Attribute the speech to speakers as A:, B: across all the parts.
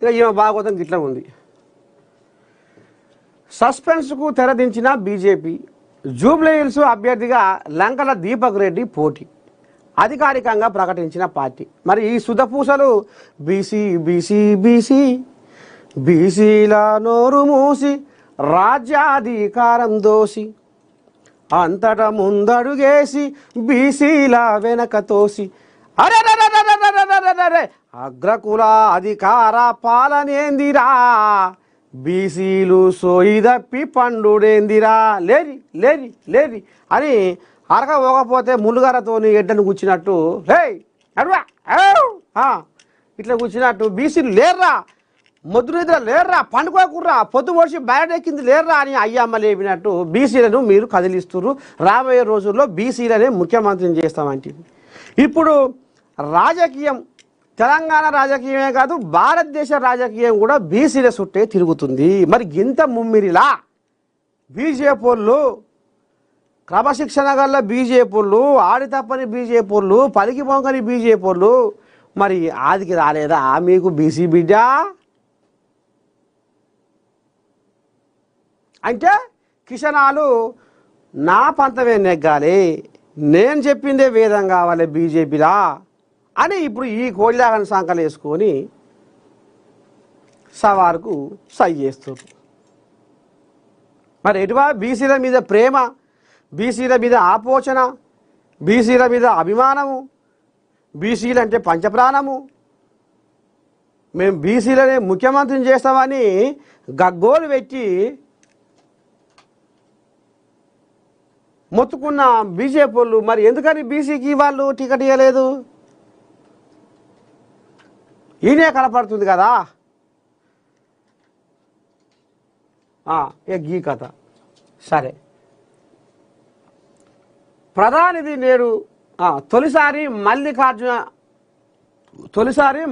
A: ఇక ఈమె భాగవతం గిట్లా ఉంది. సస్పెన్స్కు తెరదించిన బీజేపీ, జూబ్లీహిల్స్ అభ్యర్థిగా లంకల దీపక్ రెడ్డి పోటీ అధికారికంగా ప్రకటించిన పార్టీ. మరి ఈ సుధపూసలు బీసీ బీసీ బీసీ బీసీల నోరు మూసి రాజ్యాధికారం దోసి అంతటా ముందడుగేసి బీసీల వెనక తోసి అరే అగ్రకుల అధికార పాలనేందిరా, బీసీలు సోయిదప్పి పండుడేందిరా, లేరి లేరి లేరి అని అరక పోకపోతే ములుగారతోని ఎడ్డను కూర్చున్నట్టు హే అడువా ఇట్లా కూర్చున్నట్టు బీసీలు లేర్రా, ముద్దునిద్ర లేర్రా, పండుకోకుర్రా, పొద్దు పొడిచి బయటెక్కింది లేర్రా అని అయ్యమ్మ లేపినట్టు బీసీలను మీరు కదిలిస్తున్నారు. రాబోయే రోజుల్లో బీసీలనే ముఖ్యమంత్రిని చేస్తామంటే ఇప్పుడు రాజకీయం తెలంగాణ రాజకీయమే కాదు భారతదేశ రాజకీయం కూడా బీసీల చుట్టే తిరుగుతుంది. మరి గింత ముమ్మిరిలా బీజేపీలు, క్రమశిక్షణ గల్ల బీజేపీలు, ఆడి తప్పని బీజేపీలు, పలికి పొంగని బీజేపీలు మరి ఆదికి రాలేదా మీకు బీసీ బిడ్డ అంటే? కిషనాలు నా పంతమే నెగ్గాలి, నేను చెప్పిందే వేదం కావాలి బీజేపీలా అని ఇప్పుడు ఈ కోళ్ళాగని సంకలు వేసుకొని సవారుకు సై చేస్తారు. మరి ఎటువా బీసీల మీద ప్రేమ, బీసీల మీద ఆపోచన, బీసీల మీద అభిమానము, బీసీలు అంటే పంచప్రాణము, మేము బీసీలనే ముఖ్యమంత్రిని చేస్తామని గగ్గోలు పెట్టి మొత్తుకున్న బీజేపీలు మరి ఎందుకని బీసీకి వాళ్ళు టికెట్ ఇవ్వలేదు? ఈయనే కనపడుతుంది కదా గీ కథ. సరే, ప్రధానిది నేడు తొలిసారి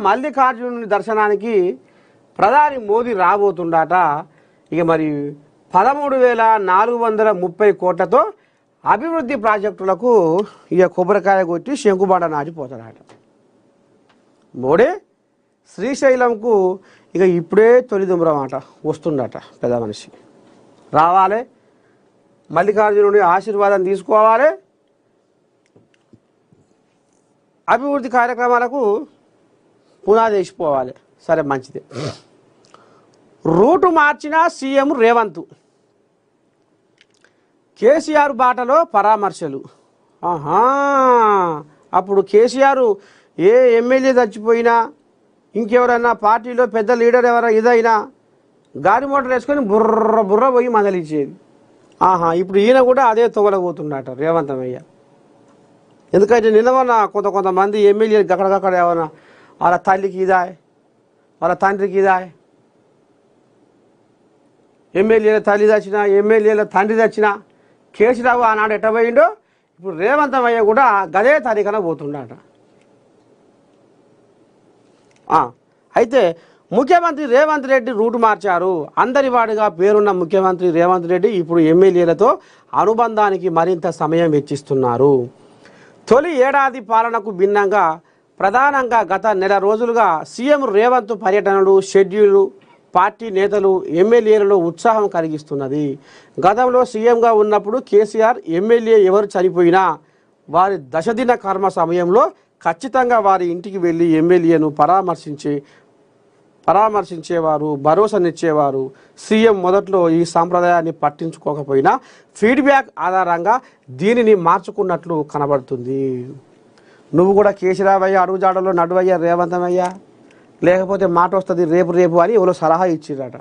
A: మల్లికార్జునుని దర్శనానికి ప్రధాని మోదీ రాబోతుండట. ఇక మరి 13,430 కోట్లతో అభివృద్ధి ప్రాజెక్టులకు ఇక కొబ్బరికాయ కొట్టి శంకుబాట నాటిపోతాడట మోడీ. శ్రీశైలంకు ఇక ఇప్పుడే తొలి దుమ్రమాట వస్తుండట. పెద్ద మనిషి రావాలి, మల్లికార్జునుడి ఆశీర్వాదం తీసుకోవాలి, అభివృద్ధి కార్యక్రమాలకు పునాది వేసిపోవాలి. సరే, మంచిదే. రూటు మార్చిన సీఎం రేవంత్, కేసీఆర్ బాటలో పరామర్శలు. అప్పుడు కేసీఆర్ ఏ ఎమ్మెల్యే చచ్చిపోయినా, ఇంకెవరైనా పార్టీలో పెద్ద లీడర్ ఎవరైనా ఇదైనా గాడి మోటార్ వేసుకొని బుర్ర బుర్ర పోయి మందలిచ్చేది. ఇప్పుడు ఈయన కూడా అదే తొగలబోతుండట రేవంతమయ్య. ఎందుకంటే నిన్నవన్న కొంతమంది ఎమ్మెల్యేలు అక్కడికక్కడ ఏమన్నా వాళ్ళ తల్లికి ఇదాయ్, వాళ్ళ తండ్రికి ఇదాయ్, ఎమ్మెల్యేల తల్లి తెచ్చినా, ఎమ్మెల్యేల తండ్రి తెచ్చినా, కేసీరావు ఆనాడు ఎట్టబోయిండో ఇప్పుడు రేవంతమయ్య కూడా గదే తరీఖన పోతుండట. అయితే ముఖ్యమంత్రి రేవంత్ రెడ్డి రూటు మార్చారు. అందరి వాడిగా పేరున్న ముఖ్యమంత్రి రేవంత్ రెడ్డి ఇప్పుడు ఎమ్మెల్యేలతో అనుబంధానికి మరింత సమయం వెచ్చిస్తున్నారు. తొలి ఏడాది పాలనకు భిన్నంగా ప్రధానంగా గత నెల రోజులుగా సీఎం రేవంత్ పర్యటనలు, షెడ్యూలు పార్టీ నేతలు, ఎమ్మెల్యేలలో ఉత్సాహం కలిగిస్తున్నది. గతంలో సీఎంగా ఉన్నప్పుడు కేసీఆర్ ఎమ్మెల్యే ఎవరు చనిపోయినా వారి దశదిన కర్మ సమయంలో ఖచ్చితంగా వారి ఇంటికి వెళ్ళి ఎమ్మెల్యేను పరామర్శించేవారు, భరోసానిచ్చేవారు. సీఎం మొదట్లో ఈ సాంప్రదాయాన్ని పట్టించుకోకపోయినా ఫీడ్బ్యాక్ ఆధారంగా దీనిని మార్చుకున్నట్లు కనబడుతుంది. నువ్వు కూడా కేసీరావయ్య అడుగుజాడలో నడువయ్యా రేవంతమయ్యా, లేకపోతే మాట వస్తుంది రేపు అని ఎవరో సలహా ఇచ్చిరట.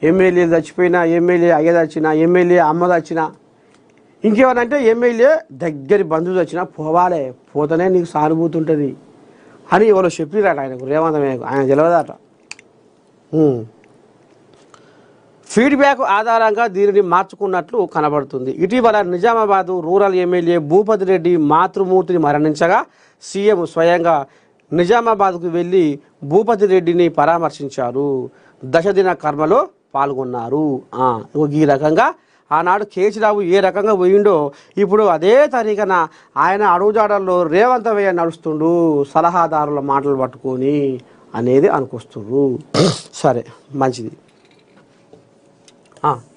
A: ఎమ్మెల్యేలు చచ్చిపోయినా, ఎమ్మెల్యే అయ్య చచ్చినా, ఎమ్మెల్యే అమ్మ చచ్చినా, ఇంకేమనంటే ఎమ్మెల్యే దగ్గరి బంధువులు వచ్చినా పోవాలే, పోతేనే నీకు సానుభూతి ఉంటుంది అని ఎవరో చెప్పిరట ఆయనకు, రేవంతమయ్యకు. ఆయన తెలియదట. ఫీడ్బ్యాక్ ఆధారంగా దీనిని మార్చుకున్నట్లు కనబడుతుంది. ఇటీవల నిజామాబాద్ రూరల్ ఎమ్మెల్యే భూపతి రెడ్డి మాతృమూర్తిని మరణించగా సీఎం స్వయంగా నిజామాబాద్కు వెళ్ళి భూపతి రెడ్డిని పరామర్శించారు. దశదిన కర్మలో పాల్గొన్నారు. ఈ రకంగా ఆనాడు కేసీరావు ఏ రకంగా పోయిండో ఇప్పుడు అదే తరీఖన ఆయన అడుగుజాడల్లో రేవంతమయ్య నడుస్తుండు, సలహాదారుల మాటలు పట్టుకొని అనేది అనుకొస్తుర్రు. సరే మంచిది.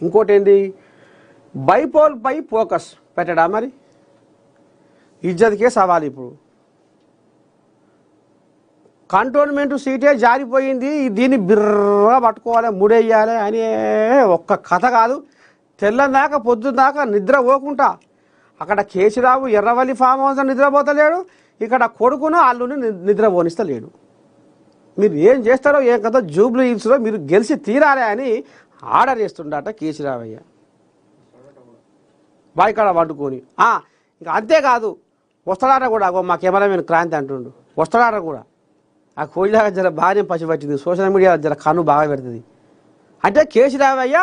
A: ఇంకోటి ఏంది, బైపోల్పై ఫోకస్ పెట్టడా మరి? ఇజ్జత్కే సవాల్. ఇప్పుడు కంటోన్మెంట్ సీటే జారిపోయింది, దీన్ని బిర్రగా పట్టుకోవాలి, ముడేయాలి అని ఒక్క కథ కాదు. తెల్లదాకా పొద్దుదాకా నిద్ర పోకుండా అక్కడ కేసీరావు ఎర్రవల్లి ఫామ్ హౌస్ నిద్రపోతలేడు, ఇక్కడ కొడుకును అల్లుని నిద్రపోనిస్తలేడు. మీరు ఏం చేస్తారో ఏం కథ జూబ్లీ హిల్స్లో మీరు గెలిచి తీరాలి అని ఆర్డర్ చేస్తుండట కేసీరావయ్య బాయికాడ వండుకొని. ఇంకా అంతేకాదు, వస్తాడాట కూడా. మా కెమెరామెన్ క్రాంతి అంటుండు, వస్తాడాట కూడా. ఆ కోయిలాగా జర బాగానే పచ్చిపట్టింది, సోషల్ మీడియా జర కన్ను బాగా పెడుతుంది. అంటే కేసీరావయ్య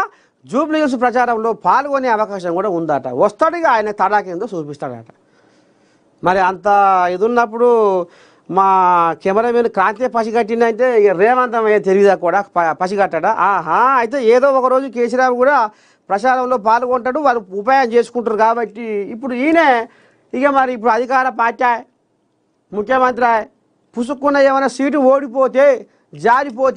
A: జూబ్లీ హిల్స్ ప్రచారంలో పాల్గొనే అవకాశం కూడా ఉందట. వస్తాడుగా, ఆయన తడాకేందో చూపిస్తాడట. మరి అంత ఇది ఉన్నప్పుడు మా కెమెరామెన్ క్రాంతి పసిగట్టిందంటే ఇక రేవంతం అయ్యే తెలియదా కూడా పసిగట్టాడా? అయితే ఏదో ఒకరోజు కేసీరావు కూడా ప్రచారంలో పాల్గొంటాడు, వాళ్ళు ఉపాయం చేసుకుంటారు. కాబట్టి ఇప్పుడు ఈయనే ఇక మరి ఇప్పుడు అధికార పార్టీ ముఖ్యమంత్రి పుసుక్కున్న ఏమైనా సీటు ఓడిపోతే జారిపోతే